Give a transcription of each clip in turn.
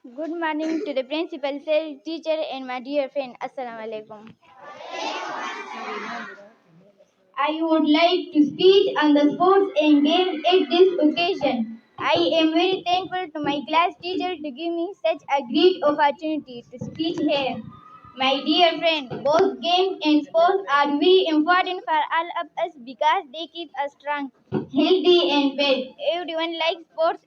Good morning to the principal, sir, teacher, and my dear friend. Assalamu alaikum. I would like to speak on the sports and games at this occasion. I am very thankful to my class teacher to give me such a great opportunity to speak here. My dear friend, both games and sports are very important for all of us because they keep us strong, healthy, and fit. Everyone likes sports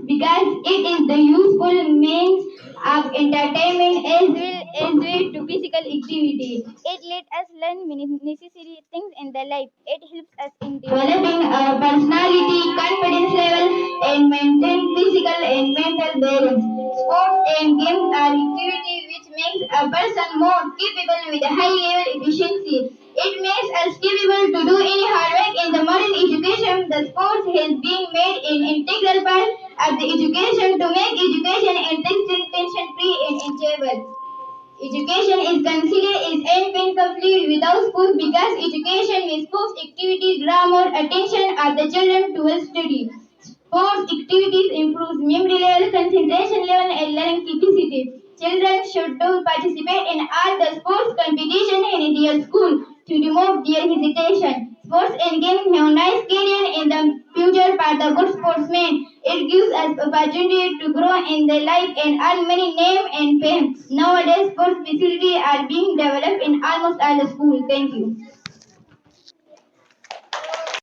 because it is the useful means of entertainment as well as way to physical activity. It lets us learn many necessary things in the life. It helps us in developing our personality, confidence level, and maintain physical and mental balance. Sports and games are activities which makes a person more capable with a high level efficiency. It makes us capable to do any hard work in the modern education. The sports has been made an integral part of the education to make education tension-free and enjoyable. Education is considered as incomplete without sports because education with sports activities draw more attention of the children towards study. Sports activities improve memory level, concentration level, and learning capacity. Children should participate in all the sports competition in their school to remove their hesitation. Sports and games have nice career in the future for the good sportsmen. It gives us opportunity to grow in the life and earn many name and fame. Nowadays, sports facilities are being developed in almost all the schools. Thank you.